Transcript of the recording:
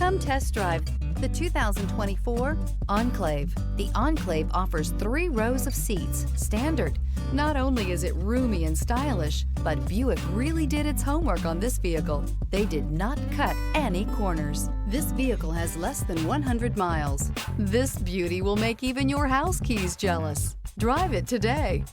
Come test drive the 2024 Enclave. The Enclave offers 3 rows of seats, standard. Not only is it roomy and stylish, but Buick really did its homework on this vehicle. They did not cut any corners. This vehicle has less than 100 miles. This beauty will make even your house keys jealous. Drive it today.